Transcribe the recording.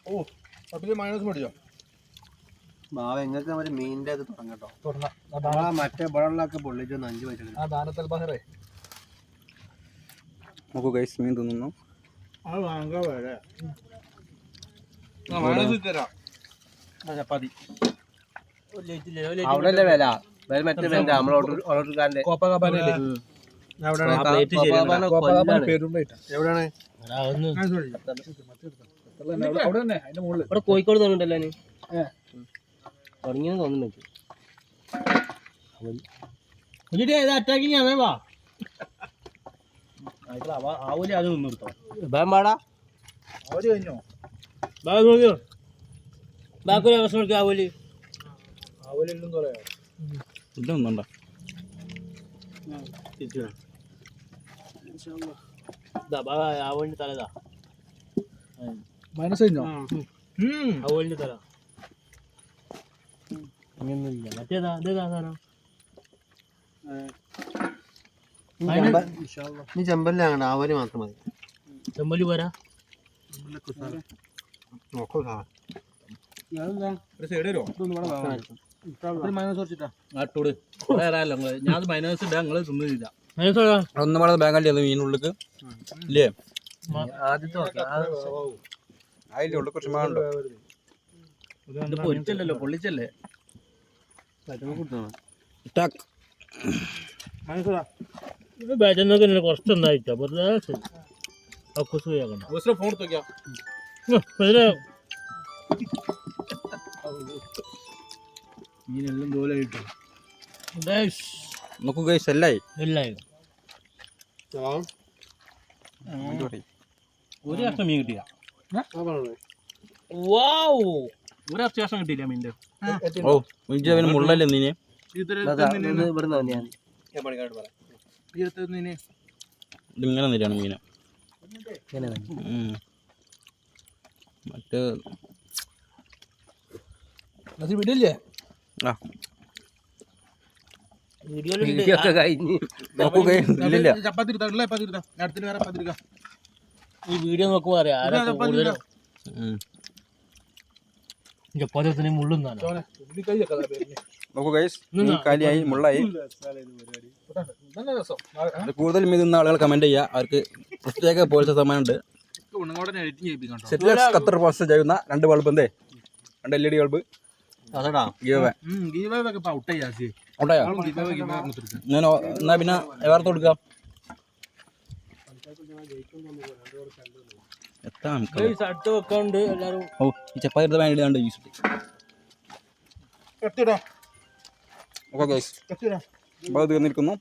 ഓ പട്ടിക്ക് മൈനസ് മേടിച്ചോ ബാവ എങ്ങൾക്ക് ഒരു മീനിന്റെ അത് തുടങ്ങട്ടോ മറ്റേ ബളൊക്കെ പൊള്ളിച്ചൊന്ന് 5 പൈസ ആ ദാനത്തൽ ബഹറേ നോക്കൂ ഗൈസ് മീൻ തിന്നുന്നു അത് വാങ്ങാൻ വേറെ മൈനസ് തരാം ചപ്പാത്തി അവിടെ വില മറ്റേ നമ്മളോട്ടുകാരൻ്റെ കോഴിക്കോട് തോന്നുന്നുണ്ടല്ലോ തുടങ്ങിയെന്ന് തോന്നുന്നു അറ്റാക്കിങ് ആവേ വാ ആവൂലി അത് നിന്നെടുത്തോ വേമ്പാടാ അവര് കഴിഞ്ഞോ ബാക്കൊരു അവസ്ഥ നോക്കി ആവൂലി അവലെല്ലാം പറയാ ഇതൊന്നുണ്ടോ ആവോലിന്റെ തലതാ മൈനസ് കഴിഞ്ഞോ ആവോലിന്റെ തല അങ്ങനൊന്നുമില്ല മറ്റേതാ ഇതേതാ സാധനം നീ ചെമ്പല്ലാണ് ആവല് മാത്രം മതി ചെമ്പല്ലി പോരാ ഒരു സൈഡ് വരുമോ മൈനസ് കുറച്ചിട്ടാ നാട്ടോട് കുറെ അറിയാലോ ഞാൻ മൈനസ് ഇടാ നിങ്ങള് തിന്നില്ല ഒന്നും വളരെ ബാങ്കല്ലേ അത് മീനുള്ളിക്ക് ഇല്ലേ ആദ്യത്തെ അതിൻ്റെ ഉള്ളിൽ കുറച്ച് മാണ്ടോ പൊരിച്ചല്ലോ പൊള്ളിച്ചല്ലേ ബാറ്റൊക്കെ കുറച്ചൊന്നായിട്ടാ വെറുതെ ഫോൺ നോക്കിയാ മീനെല്ലാം ദോലായിട്ട് നോക്കൂ ഗൈസ് എല്ലായി എല്ലായി ഒരു കഷ്ണം മീൻ കിട്ടിയ ഒരു അത്യാവശ്യം കിട്ടിയില്ല മീൻ്റെ ഓ അവന് മുള്ളല്ലേ നീനെ ഇതിങ്ങനെ തരാണ് മീന മറ്റേ വിടില്ലേ ആ വീഡിയോ കഴിഞ്ഞ് നോക്കൂ ഗൈസ് ഇല്ലില്ല ചപ്പാത്തി അടുത്തിന് വേറെ ചപ്പാത്തി ഈ വീഡിയോ നോക്കുമ്പോ അറിയാം ആരാ കൂടുതലും ചപ്പാത്തി മുള്ളുന്നാണ് നോക്കൂ ഗൈസ് മീൻ കാലിയായി മുള്ളായി ഇത് കൂടുതൽ മീൻ തിന്ന ആളുകൾ കമന്റ് ചെയ്യുക അവർക്ക് പ്രത്യേക പോലീസ് സമ്മാനമുണ്ട് സെറ്റിലേഴ്സ് ഖത്തർ പോസ്റ്റ് ചെയ്യുന്ന 2 ബൾബ് എന്തേ 2 LED ബൾബ് ഉണ്ടായോ ഞാൻ എന്നാ പിന്നെ വേർത്ത് കൊടുക്കാം അടുത്ത് വെക്കാണ്ട് എല്ലാരും ഓ ഈ ചപ്പാത്തി എടുത്ത വേണ്ടി കണ്ട് യൂസ് ഓക്കെ ഗൈസ് തീർന്നിരിക്കുന്നു